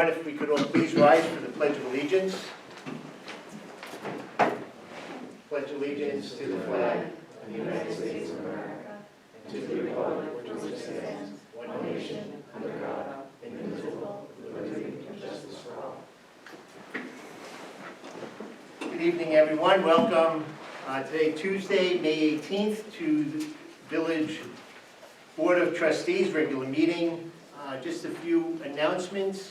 everyone, if we could all please rise for the Pledge of Allegiance. Pledge allegiance to the flag of the United States of America, and to the republic for which it stands, one nation, under God, indivisible, with liberty and justice for all. Good evening, everyone. Welcome today, Tuesday, May 18th, to the Village Board of Trustees regular meeting. Just a few announcements,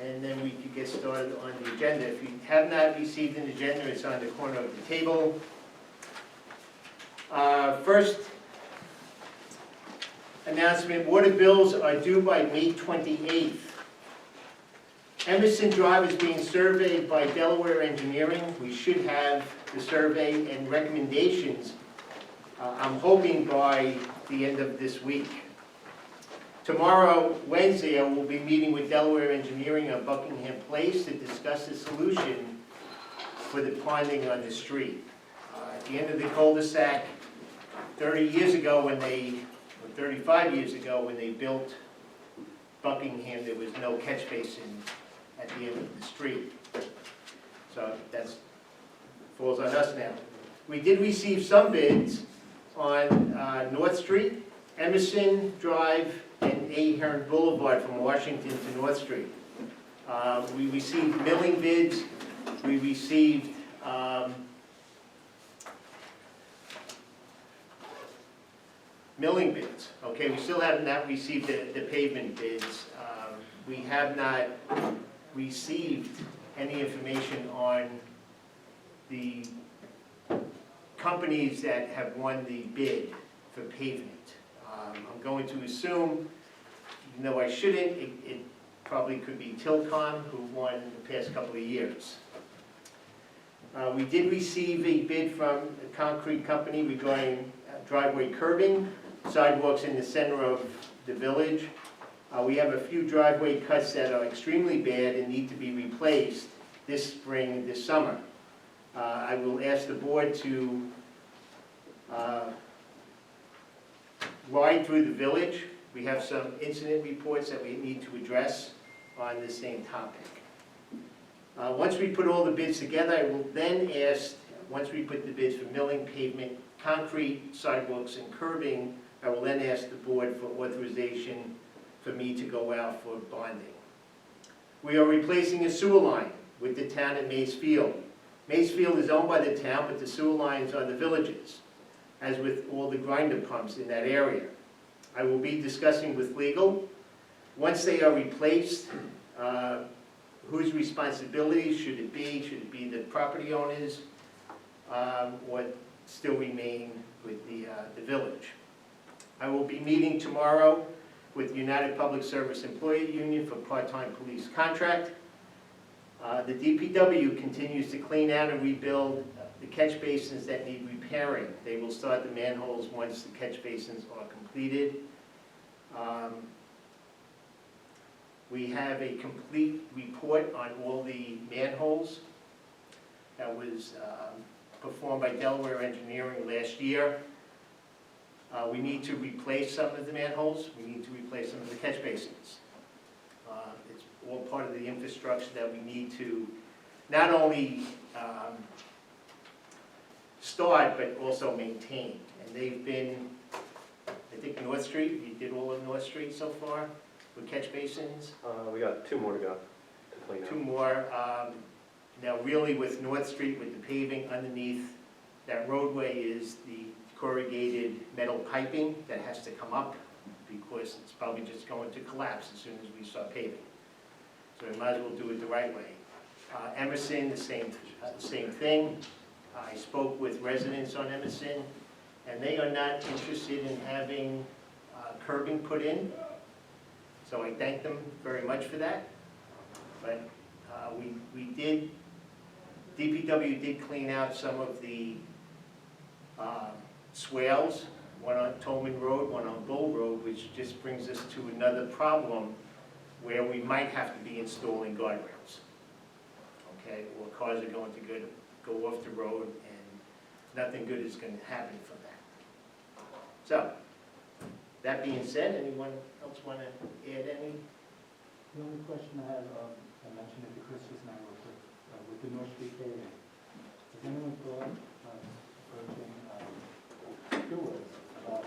and then we can get started on the agenda. If you have not received an agenda, it's on the corner of the table. First announcement, water bills are due by May 28th. Emerson Drive is being surveyed by Delaware Engineering. We should have the survey and recommendations, I'm hoping by the end of this week. Tomorrow, Wednesday, I will be meeting with Delaware Engineering on Buckingham Place to discuss a solution for the ponding on the street. At the end of the cul-de-sac, 30 years ago when they, or 35 years ago when they built Buckingham, there was no catch basin at the end of the street. So that falls on us now. We did receive some bids on North Street, Emerson Drive, and Ahern Boulevard from Washington to North Street. We received milling bids. We received milling bids. Okay, we still have not received the pavement bids. We have not received any information on the companies that have won the bid for pavement. I'm going to assume, even though I shouldn't, it probably could be Tilcon, who won the past couple of years. We did receive a bid from a concrete company regarding driveway curbing, sidewalks in the center of the village. We have a few driveway cuts that are extremely bad and need to be replaced this spring, this summer. I will ask the board to ride through the village. We have some incident reports that we need to address on the same topic. Once we put all the bids together, I will then ask, once we put the bids for milling, pavement, concrete, sidewalks, and curbing, I will then ask the board for authorization for me to go out for bonding. We are replacing a sewer line with the town at Mays Field. Mays Field is owned by the town, but the sewer lines are the villages, as with all the grinder pumps in that area. I will be discussing with legal. Once they are replaced, whose responsibility should it be? Should it be the property owners, or still remain with the village? I will be meeting tomorrow with United Public Service Employee Union for part-time police contract. The DPW continues to clean out and rebuild the catch basins that need repairing. They will start the manholes once the catch basins are completed. We have a complete report on all the manholes that was performed by Delaware Engineering last year. We need to replace some of the manholes. We need to replace some of the catch basins. It's all part of the infrastructure that we need to not only start, but also maintain. And they've been, I think North Street, we did all of North Street so far with catch basins. We got 2 more to go to clean up. 2 more. Now really with North Street, with the paving underneath that roadway is the corrugated metal piping that has to come up because it's probably just going to collapse as soon as we start paving. So we might as well do it the right way. Emerson, the same thing. I spoke with residents on Emerson, and they are not interested in having curbing put in. So I thank them very much for that. But DPW did clean out some of the swales, one on Tolman Road, one on Bull Road, which just brings us to another problem where we might have to be installing guardrails. Okay, or cars are going to go off the road and nothing good is going to happen from that. So, that being said, anyone else want to add any The only question I have, I mentioned it to Chris just now, with the North Street paving. Has anyone thought of approaching stewards about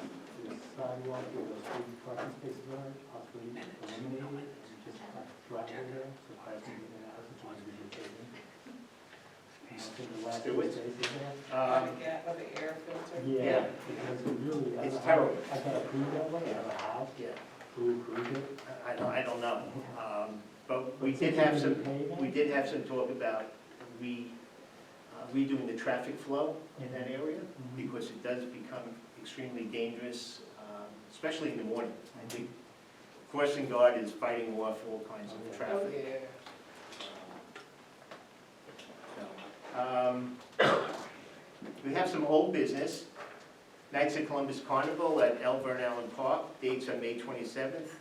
the sidewalk where those big parking spaces are, possibly eliminated, and just driveway there, so cars can get in and out, since we're going to be paving? Stewards? On the gap of the air filter. Yeah, because it really, I It's don't know how, terrible. I got approved that way, I don't know how, Yeah, who approved it. I don't know. But we But did since have it's some, been paving- we did have some talk about redoing the traffic flow in that area, Mhm. because it does become extremely dangerous, especially in the morning. I think crossing guard is fighting off all kinds of Oh, traffic. yeah. We have some old business. Knights of Columbus Carnival at El Vern Allen Park, dates are May 27th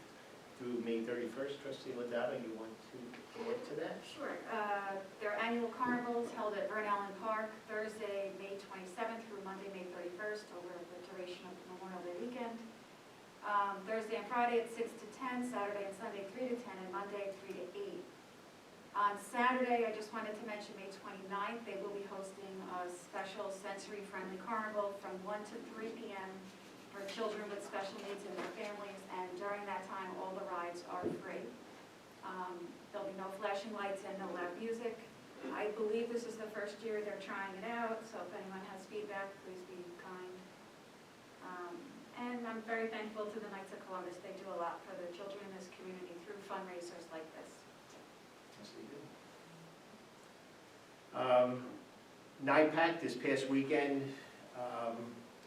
through May 31st. Trustee Ladato, you want to add to that? Sure. Their annual carnival is held at Vern Allen Park, Thursday, May 27th through Monday, May 31st, over the duration of the Memorial Day weekend. Thursday and Friday at 6 to 10, Saturday and Sunday 3 to 10, and Monday 3 to 8. On Saturday, I just wanted to mention May 29th, they will be hosting a special sensory-friendly carnival from 1 to 3 p.m. for children with special needs and their families, and during that time, all the rides are free. There'll be no flashing lights and no loud music. I believe this is the first year they're trying it out, so if anyone has feedback, please be kind. And I'm very thankful to the Knights of Columbus. They do a lot for the children in this community through fundraisers like this. Yes, they do. NIPAC this past weekend,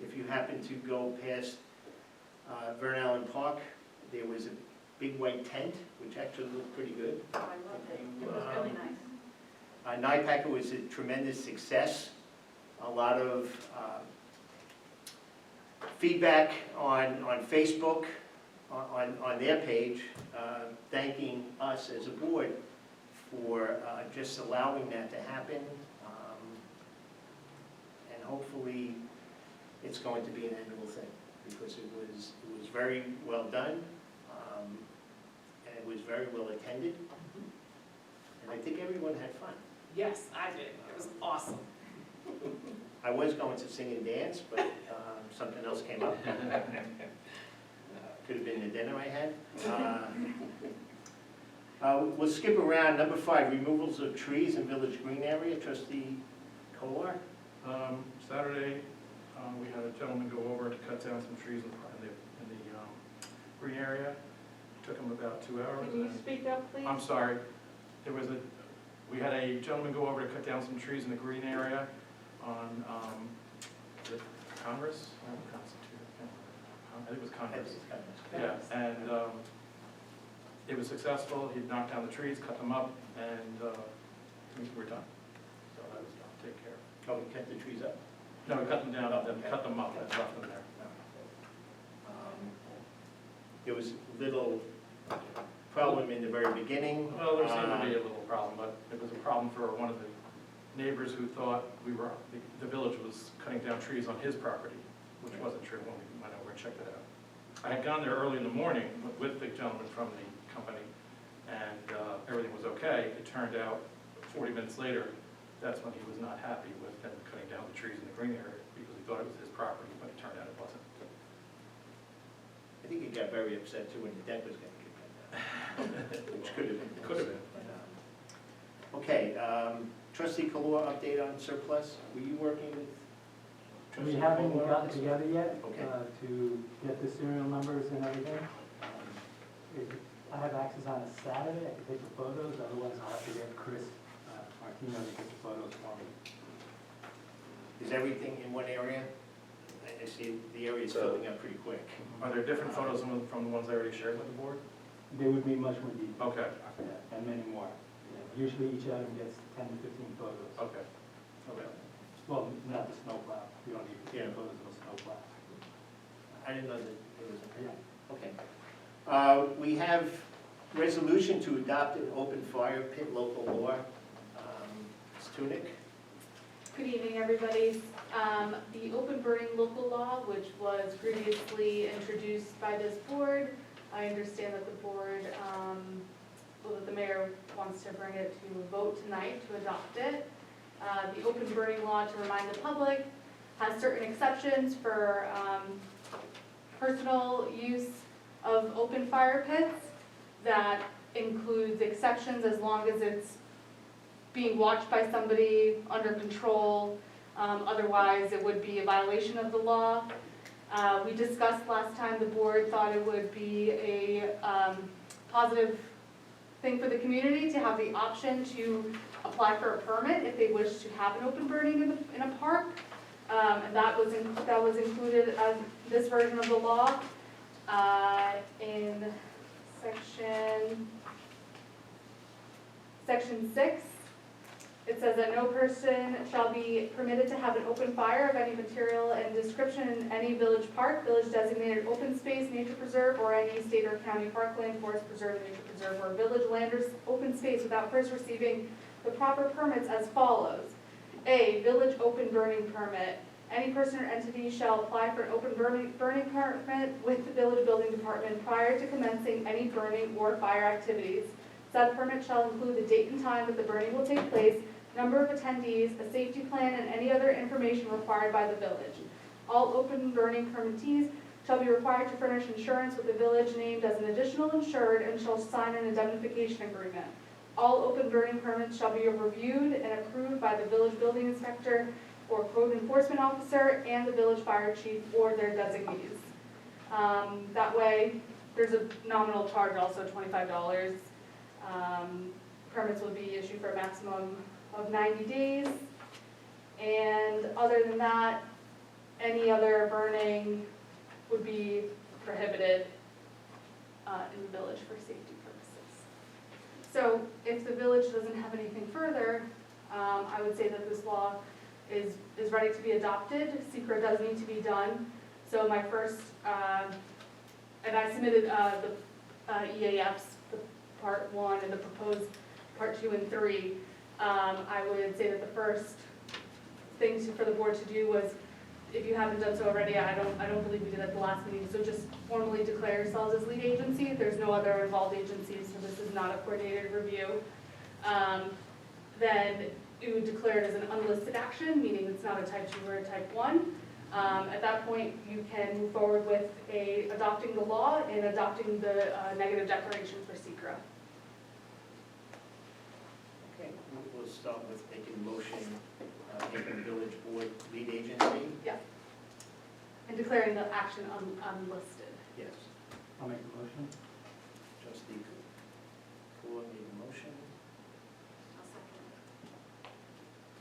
if you happen to go past Vern Allen Park, there was a big white tent, which actually looked pretty good. So I loved it. It was really nice. NIPAC was a tremendous success. A lot of feedback on Facebook, on their page, thanking us as a board for just allowing that to happen. And hopefully, it's going to be an annual thing, because it was very well done, and it was very well attended, and I think everyone had fun. Yes, I did. It was awesome. I was going to sing and dance, but something else came up. Could have been the dinner I had. We'll skip around. Number 5, removals of trees in Village Green area. Trustee Kolar? Saturday, we had a gentleman go over to cut down some trees in the green area. Took him about 2 hours. Can you and- speak up, please? I'm sorry. We had a gentleman go over to cut down some trees in the green area on, is it Congress? I don't know, I think it was Congress. Yeah, and it was successful. He knocked down the trees, cut them up, and we're done. So that was done, taken care of. Oh, we cut the trees up? No, we cut them down, Oh, then okay. cut them up and left them there. There was little problem in the very beginning. Well, there seemed to be a little problem, but it was a problem for one of the neighbors who thought the village was cutting down trees on his property, which wasn't true when we went over and checked it out. I had gone there early in the morning with the gentleman from the company, and everything was okay. It turned out 40 minutes later, that's when he was not happy with them cutting down the trees in the green area, because he thought it was his property, but it turned out it wasn't. I think he got very upset too when the deck was going to get cut down, which could have been. Could have been. Okay, Trustee Kolar, update on surplus. Were you working with? We Trustee haven't Kolar on gotten this? together yet Okay. to get the serial numbers and everything. I have access on a Saturday, I can take the photos, otherwise I'll have to get Chris Martino to take the photos for me. Is everything in one area? I see the area is So- filling up pretty quick. Are there different photos from the ones I already shared with the board? They would be much more detailed. Okay, Yeah, and many more. Yeah, usually each item gets 10 to 15 photos. okay. Okay. Well, not the snowplow, you don't need Yeah. 15 photos of a snowplow. I didn't know that it was, Yeah. okay. We have resolution to adopt an open fire pit local law. Ms. Tunick? Good evening, everybody. The open burning local law, which was previously introduced by this board, I understand that the board mayor wants to bring it to a vote tonight to adopt it. The open burning law, to remind the public, has certain exceptions for personal use of open fire pits. That includes exceptions as long as it's being watched by somebody under control. Otherwise, it would be a violation of the law. We discussed last time, the board thought it would be a positive thing for the community to have the option to apply for a permit if they wish to have an open burning in a park. And that was included as this version of the law in section 6. It says that no person shall be permitted to have an open fire of any material and description in any village park, village designated open space, nature preserve, or any state or county parkland, forest preserve, nature preserve, or village land or open space without first receiving the proper permits as follows. A, village open burning permit. Any person or entity shall apply for an open burning permit with the village building department prior to commencing any burning or fire activities. Said permit shall include the date and time that the burning will take place, number of attendees, a safety plan, and any other information required by the village. All open burning permittees shall be required to furnish insurance with the village named as an additional insured and shall sign an indemnification agreement. All open burning permits shall be reviewed and approved by the village building inspector or code enforcement officer and the village fire chief or their designees. That way, there's a nominal charge, also $25. Permits will be issued for a maximum of 90 days. And other than that, any other burning would be prohibited in the village for safety purposes. So if the village doesn't have anything further, I would say that this law is ready to be adopted. SECRA does need to be done. So my first, and I submitted the EAFs, the part 1 and the proposed part 2 and 3. I would say that the first thing for the board to do was, if you haven't done so already, I don't believe we did at the last meeting, so just formally declare yourselves as lead agency. There's no other involved agencies, so this is not a coordinated review. Then you would declare it as an unlisted action, meaning it's not a type 2 or a type 1. At that point, you can move forward with adopting the law and adopting the negative declaration for SECRA. Okay, we'll start with making a motion, making the village board lead agency. Yeah. And declaring the action unlisted. Yes. I'll make the motion. Trustee Kolar made the motion. I'll second.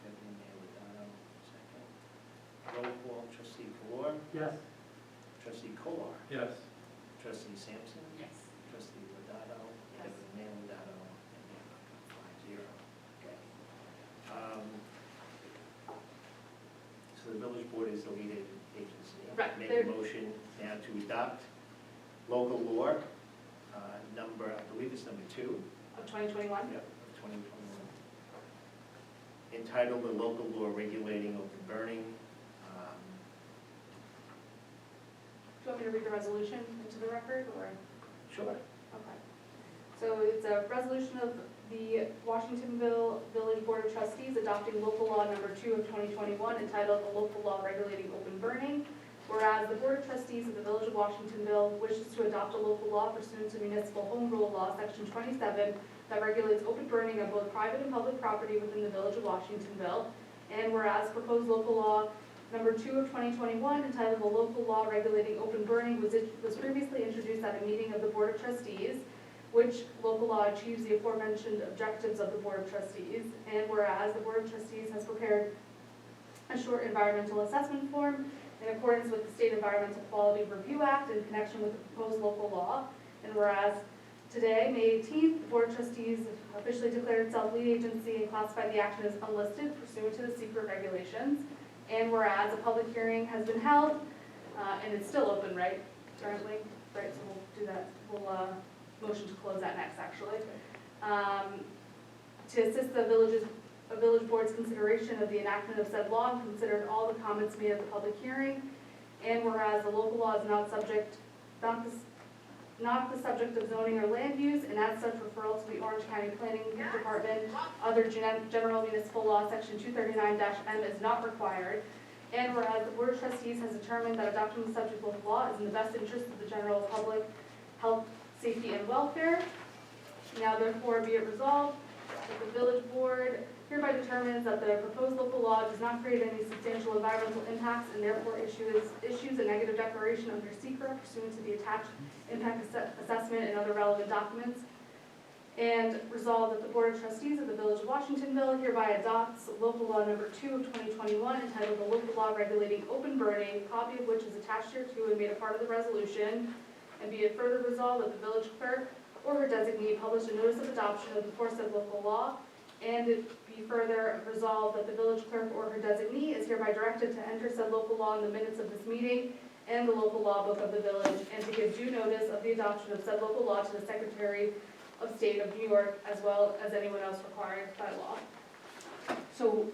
Deputy Mayor Lodano, second. Roll call, trustee Kolar, Yes. trustee Kolar, Yes. trustee Sampson, Yes. trustee Lodano, Yes. deputy mayor Lodano, and Mayor Lodano, 5-0. Okay. So the village board is the lead agency. Right, Make they're- a motion now to adopt local law, number, I believe it's number 2. Of 2021? Yep, of 2021. Entitled the local law regulating open burning. Do you want me to read the resolution into the record, or? Sure. Okay. So it's a resolution of the Washingtonville Village Board of Trustees adopting local law number 2 of 2021 entitled a local law regulating open burning. Whereas the Board of Trustees of the Village of Washingtonville wishes to adopt a local law pursuant to Municipal Home Rule Law, Section 27, that regulates open burning of both private and public property within the Village of Washingtonville. And whereas proposed local law number 2 of 2021 entitled a local law regulating open burning was previously introduced at a meeting of the Board of Trustees, which local law achieves the aforementioned objectives of the Board of Trustees. And whereas the Board of Trustees has prepared a short environmental assessment form in accordance with the State Environmental Quality Review Act in connection with the proposed local law. And whereas today, May 18th, the Board of Trustees officially declared itself lead agency and classified the action as unlisted pursuant to the SECRA regulations. And whereas a public hearing has been held, and it's still open, right, currently? Right, so we'll do that, we'll motion to close that next, actually. To assist the village board's consideration of the enactment of said law and considered all the comments made at the public hearing. And whereas the local law is not not the subject of zoning or land use, and as such referral to the Orange County Planning Department, other general municipal law, section 239-M is not required. And whereas the Board of Trustees has determined that adopting the subject local law is in the best interest of the general public health, safety, and welfare. Now therefore be it resolved that the village board hereby determines that the proposed local law does not create any substantial environmental impacts and therefore issues a negative declaration under secret pursuant to the attached impact assessment and other relevant documents. And resolved that the Board of Trustees of the Village of Washingtonville hereby adopts local law number 2 of 2021 entitled the Local Law Regulating Open Burning, copy of which is attached hereto and made a part of the resolution. And be it further resolved that the village clerk or her designee publish a notice of adoption of the aforesaid local law. And it be further resolved that the village clerk or her designee is hereby directed to enter said local law in the minutes of this meeting and the local law book of the village, and to give due notice of the adoption of said local law to the Secretary of State of New York, as well as anyone else required by law. So,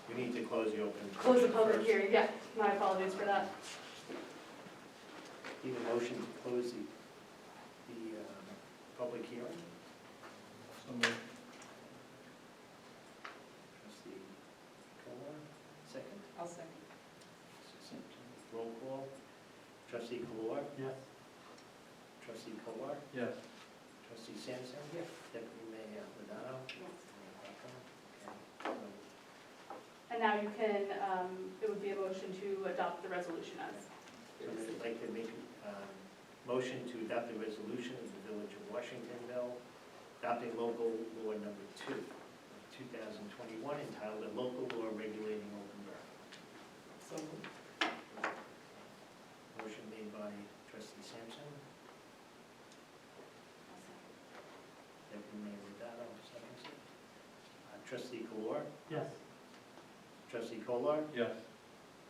We need to close the open. close the public first. hearing, yeah, my apologies for that. Need a motion to close the public hearing? So moved. Trustee Kolar, second. I'll second. Roll call. Trustee Kolar, Yes. trustee Kolar, Yes. trustee Sampson, Yes. deputy mayor Madano. Yes. Okay, And now you can, it would be a motion to adopt the resolution as. so I'd like to make a motion to adopt the resolution of the Village of Washingtonville, adopting local law number 2 of 2021 entitled a local law regulating open burning. So moved. Motion made by trustee Sampson, deputy mayor Madano, seconds it. Trustee Kolar, Yes. trustee Kolar, Yes.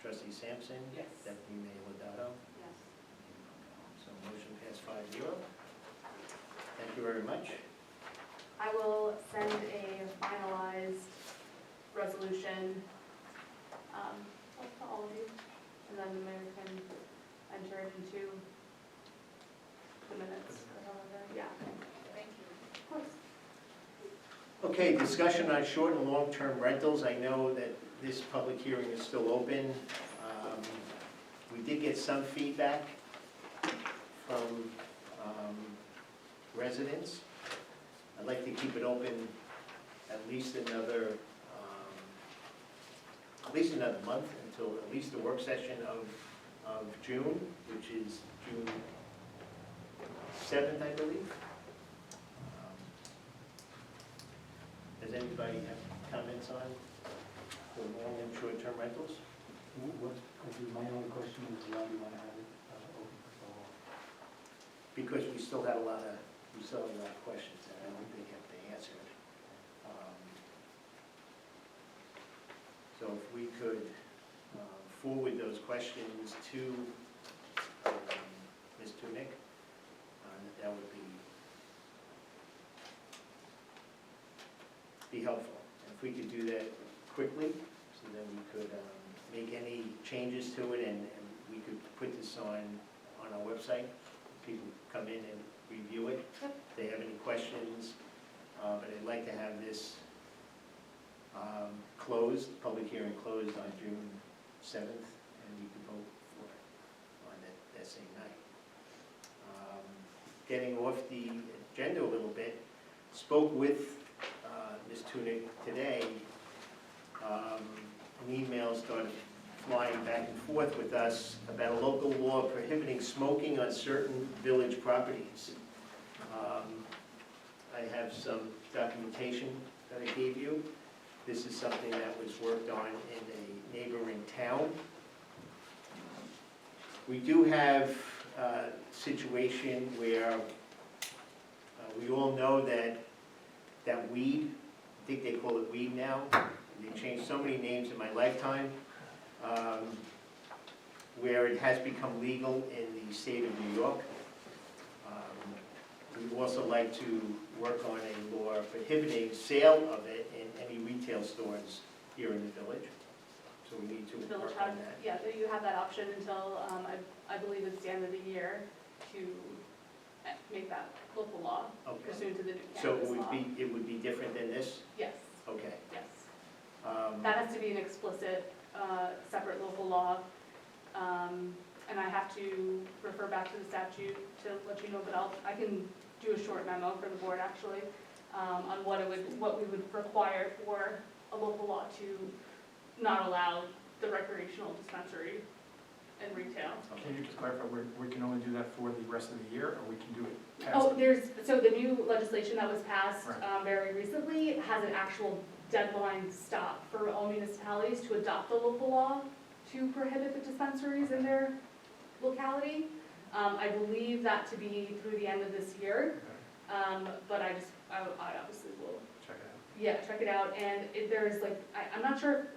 trustee Sampson, Yes. deputy mayor Madano. Yes. So motion passed 5-0. Thank you very much. I will send a finalized resolution, to all of you, and then the mayor can enter it into the minutes, or however, yeah, Thank you. of course. Okay, discussion on short and long-term rentals. I know that this public hearing is still open. We did get some feedback from residents. I'd like to keep it open at least another month, until at least the work session of June, which is June 7th, I believe. Does anybody have comments on the long and short-term rentals? My only question is, why do you want to have it open for so long? Because we still have a lot of questions that I don't think have been answered. So if we could forward those questions to Ms. Tunick, that would be helpful. And if we could do that quickly, so then we could make any changes to it, and we could put this on our website. People come in and review it. If they have any questions, but I'd like to have this closed, public hearing closed on June 7th, and we could vote for it on that same night. Getting off the agenda a little bit, spoke with Ms. Tunick today. An email started flying back and forth with us about a local law prohibiting smoking on certain village properties. I have some documentation that I gave you. This is something that was worked on in a neighboring town. We do have a situation where we all know that weed, I think they call it weed now. They changed so many names in my lifetime, where it has become legal in the state of New York. We would also like to work on a law prohibiting sale of it in any retail stores here in the village. So we need to The village work has, on that. yeah, you have that option until, I believe it's the end of the year to make that local law Okay. pursuant to the new So cannabis law. it would be different than this? Yes, Okay. yes. Um, That has to be an explicit, separate local law. And I have to refer back to the statute to let you know, but I can do a short memo for the board actually, on what we would require for a local law to not allow the recreational dispensary and retail. Can you just clarify, we can only do that for the rest of the year, or we can do it past? Oh, so the new legislation that was passed Right. very recently has an actual deadline stop for all municipalities to adopt a local law to prohibit the dispensaries in their locality. I believe that to be through the end of this year, but I obviously will, Check it out. yeah, check it out. And if there's like, I'm not sure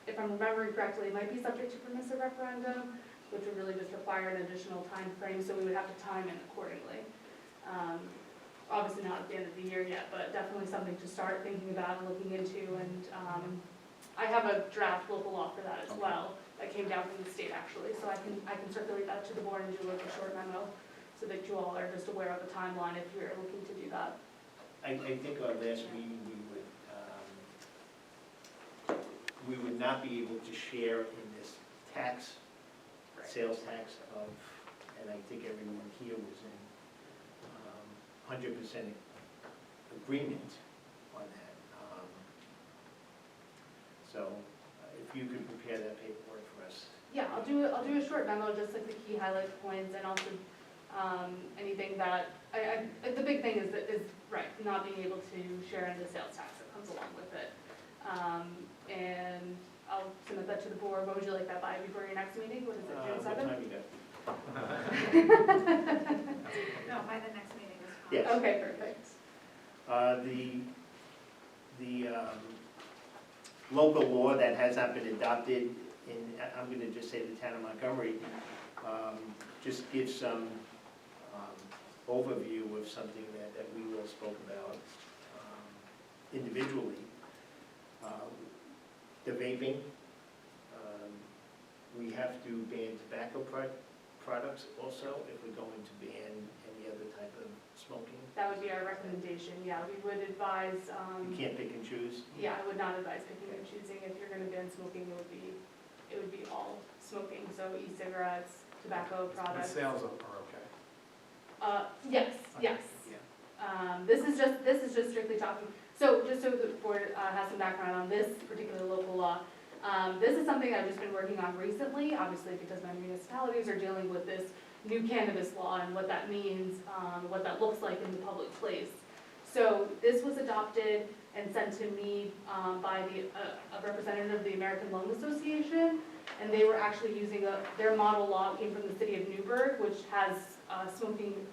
if I'm remembering correctly, it might be subject to permissive referendum, which would really just require an additional time frame, so we would have to time it accordingly. Obviously not at the end of the year yet, but definitely something to start thinking about and looking into. And I have a draft local law for that as well, that came down from the state actually, so I can circulate that to the board and do like a short memo, so that you all are just aware of the timeline if you're looking to do that. I think our last meeting, we would not be able to share in this tax, sales tax of, and I think everyone here was in 100% agreement on that. So if you could prepare that paperwork for us. Yeah, I'll do a short memo, just like the key highlight points, and also anything that, the big thing is right, not being able to share in the sales tax that comes along with it. And I'll submit that to the board. What would you like that by before your next meeting? What is it, June What 7th? time you got? No, by the next meeting is fine. Yes. Okay, perfect. The local law that has not been adopted in, I'm going to just say the town of Montgomery, just gives some overview of something that we all spoke about individually. The vaping, we have to ban tobacco products also if we're going to ban any other type of smoking. That would be our recommendation, yeah. We would advise, You can't pick and choose. yeah, I would not advise picking and choosing. If you're gonna ban smoking, it would be all smoking, so e-cigarettes, tobacco The products. sales are okay. Yes, yes. This is just strictly talking, so just so the board has some background on this particular local law. This is something I've just been working on recently, obviously because my municipalities are dealing with this new cannabis law and what that means, what that looks like in the public place. So this was adopted and sent to me by a representative of the American Lung Association, and they were actually using their model law came from the city of Newburgh, which has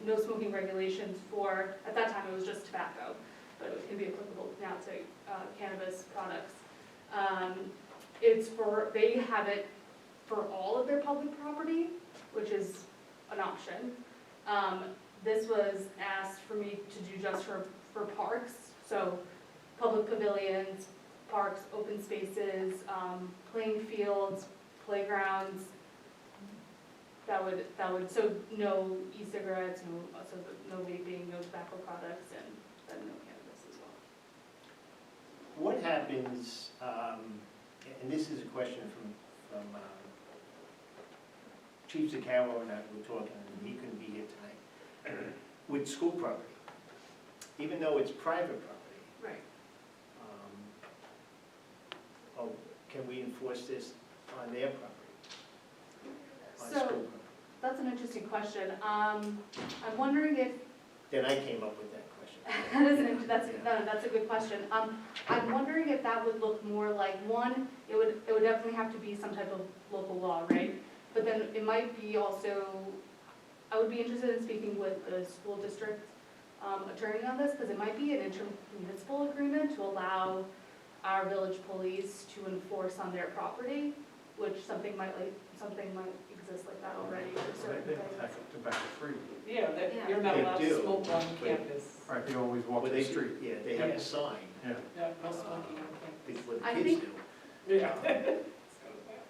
no smoking regulations for, at that time it was just tobacco, but it can be applicable now to cannabis products. They have it for all of their public property, which is an option. This was asked for me to do just for parks, so public pavilions, parks, open spaces, playing fields, playgrounds. So no e-cigarettes, no vaping, no tobacco products, and then no cannabis as well. What happens, and this is a question from Chief Zaccaro and I were talking, and he couldn't be here tonight, with school property. Even though it's private property, Right. can we enforce this on their property? On So- school property? That's an interesting question. I'm wondering if, Then I came up with that question. that's a good question. I'm wondering if that would look more like, one, it would definitely have to be some type of local law, right? But then it might be also, I would be interested in speaking with the school district attorney on this, because it might be an intermunicipal agreement to allow our village police to enforce on their property, which something might exist like that already for certain They things. have tobacco free. Yeah, Yeah. you're not They allowed to do. smoke on But- campus. Right, they always walk Well, the they street. Yeah, they have Yeah. a sign, Yeah. Yeah, no smoking on campus. before the I kids think- do. Yeah.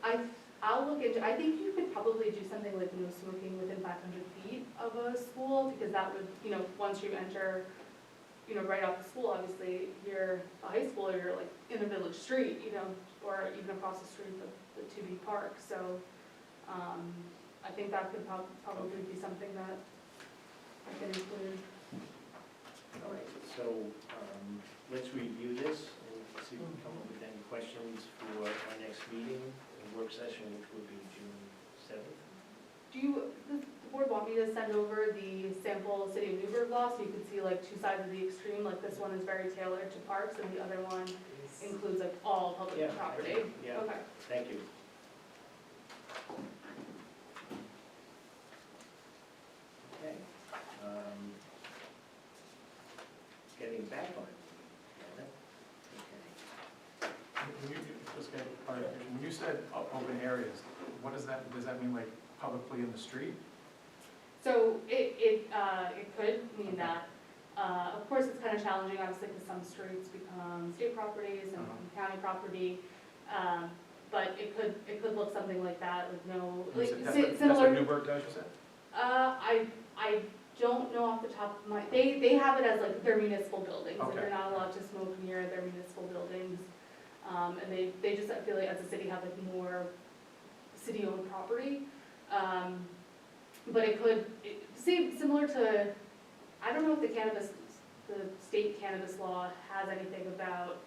I I'll look into, I think you could probably do something like no smoking within 500 feet of a school, because that would, once you enter, right off the school, obviously, you're a high school, you're like in a village street, or even across the street, the 2B park, so, I think that could probably be something that I can include. All right, so let's review this and see if we can come up with any questions for our next meeting, work session, which will be June 7th. Do the board want me to send over the sample City of Newburgh law, so you can see like two sides of the extreme, like this one is very tailored to parks, and the other one includes like all public Yeah, property? yeah. Okay. Thank you. Okay. Getting back on. Okay. When you, just get clarification, when you said open areas, what does that mean like publicly in the street? So it could mean that. Of course, it's kind of challenging, obviously, because some streets become state properties and county property. But it could look something like that, with no, like, That's what similar. Newburgh does, you said? I don't know off the top of my, they have it as like their municipal buildings, and Okay. they're not allowed to smoke near their municipal buildings. And they just, I feel like as a city have like more city-owned property. But it could, similar to, I don't know if the state cannabis law has anything about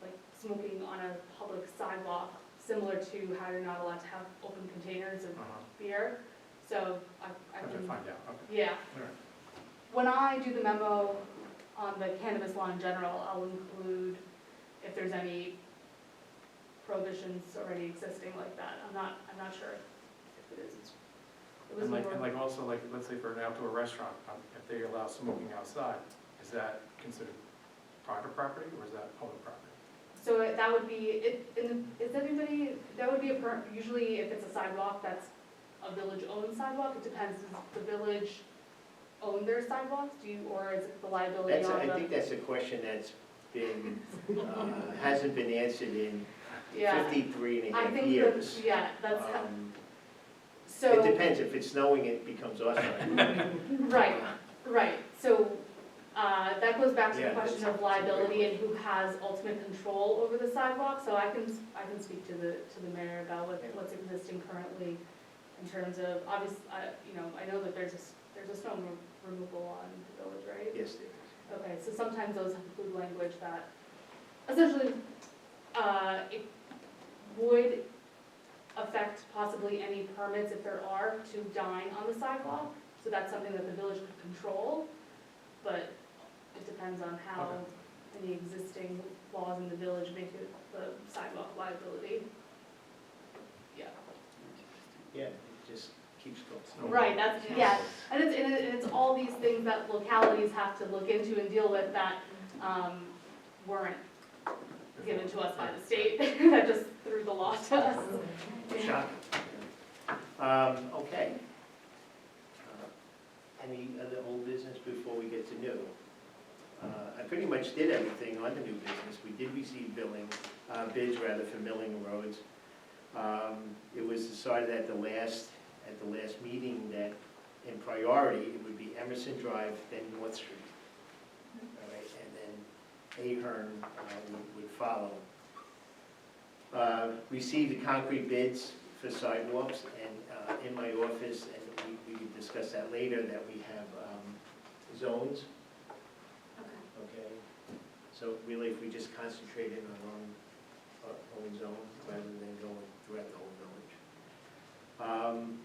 like smoking on a public sidewalk, similar to how you're not allowed to have open containers of beer. So I Have to can, find out, okay. yeah. All right. When I do the memo on the cannabis law in general, I'll include if there's any prohibitions already existing like that. I'm not sure if it is. It was And more, like also, like, let's say for an outdoor restaurant, if they allow smoking outside, is that considered private property or is that public property? so that would be, that would be usually if it's a sidewalk, that's a village-owned sidewalk. It depends, does the village own their sidewalks? Or is it the liability That's, on I the? think that's a question that's been, hasn't been answered in Yeah, 53 and a I half think years. that's, Um, so. It depends, if it's snowing, it becomes our side. Right, so, that goes back to the Yeah, question that's- of liability and who has ultimate control over the sidewalk, so I can speak to the mayor about what's existing currently in terms of, obviously, I know that there's a snow removal on the village, right? Yes, there is. Okay, so sometimes those include language that, essentially, it would affect possibly any permits, if there are, to dine on the sidewalk. So that's something that the village could control, but it depends on how Okay. any existing laws in the village make it the sidewalk liability. Yeah, Yeah, it just keeps going. right, that's, yeah, and it's all these things that localities have to look into and deal with that weren't given to us by the state, that just threw the law to us. Shocking. Okay. Any other old business before we get to new? I pretty much did everything on the new business. We did receive bids for milling roads. It was decided at the last meeting that in priority, it would be Emerson Drive, then North Street. All right, and then Ahern would follow. Received the concrete bids for sidewalks, and in my office, and we can discuss that later, that we have zones, okay? So really, if we just concentrate in on our own zone, rather than going throughout the whole village.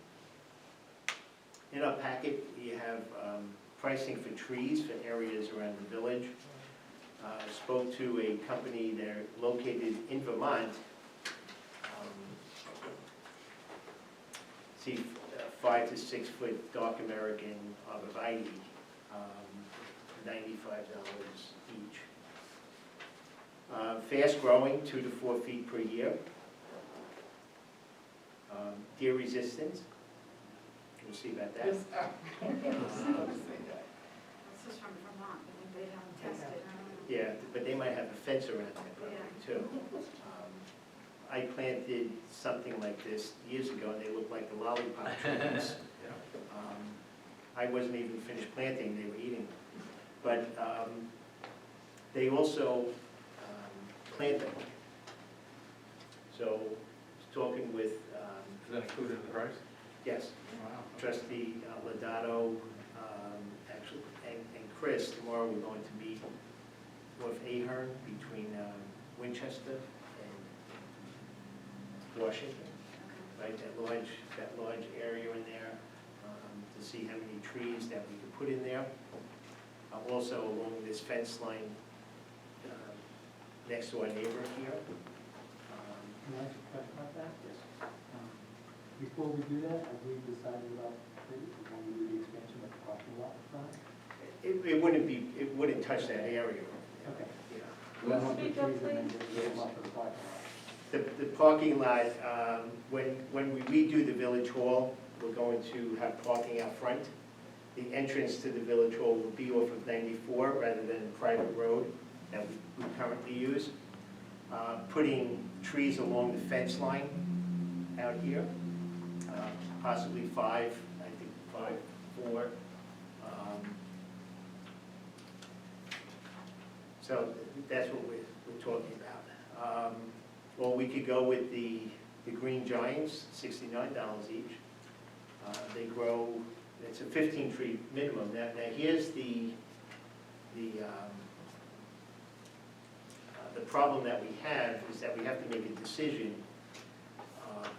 In our packet, we have pricing for trees for areas around the village. Spoke to a company, they're located in Vermont. See, 5 to 6 foot dark American arborvitae, $95 each. Fast growing, 2 to 4 feet per year. Deer resistance. We'll see about that. This is from Vermont, I think they haven't tested, I don't know. Yeah, but they might have a fence around that property too. I planted something like this years ago, and they looked like the lollipop trees. I wasn't even finished planting, they were eating them. But they also plant them. So, talking with, Is that included in the price? yes, Wow. Trustee Lodato, actually, and Chris, tomorrow we're going to meet North Ahern between Winchester and Washington, right, that large area in there, to see how many trees that we could put in there. Also along this fence line next to our neighbor here. Can I ask a question about that? Yes. Before we do that, have we decided about, when we do the expansion of the parking lot front? It wouldn't touch that area. Okay. Yeah. We don't want to put Speak up, trees and then please. just them up for the parking lot. The parking lot, when we redo the village hall, we're going to have parking out front. The entrance to the village hall will be off of 94 rather than the private road that we currently use. Putting trees along the fence line out here, possibly 5, I think 5, 4. So that's what we're talking about. Or we could go with the green giants, $69 each. They grow, it's a 15 tree minimum. Now here's the problem that we have is that we have to make a decision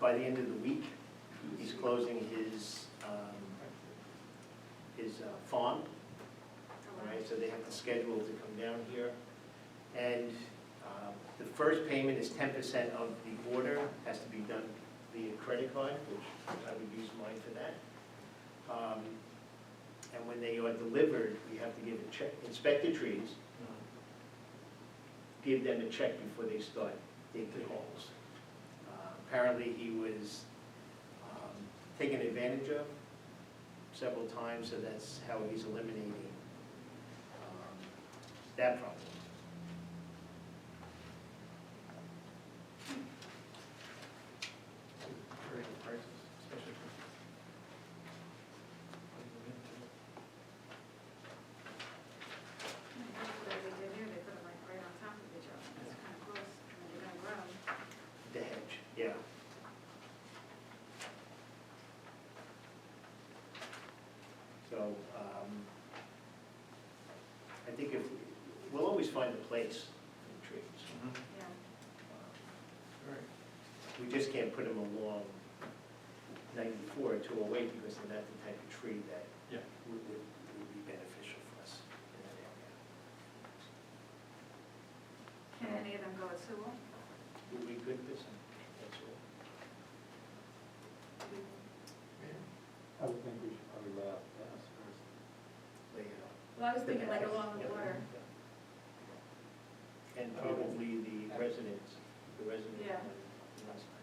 by the end of the week. He's closing his farm, right? So they have to schedule to come down here. And the first payment is 10% of the order, has to be done via credit card, which I would use mine for that. And when they are delivered, we have to give a check, inspect the trees, give them a check before they start digging holes. Apparently he was taken advantage of several times, so that's how he's eliminating that problem. Very good prices, especially for. What they did here, they put them like right on top of each other. It's kind of close, and they're gonna grow. The hedge, yeah. So, I think we'll always find a place for the trees. Yeah. Right. We just can't put them along 94 or 208 because they're not the type of tree that Yeah. would be beneficial for us in that area. Can any of them go at Sewell? Would be good for some, that's all. I would think we should probably lay out the house first. Lay it out. Well, I was thinking like along the water. And probably the residents, Yeah. on the west side.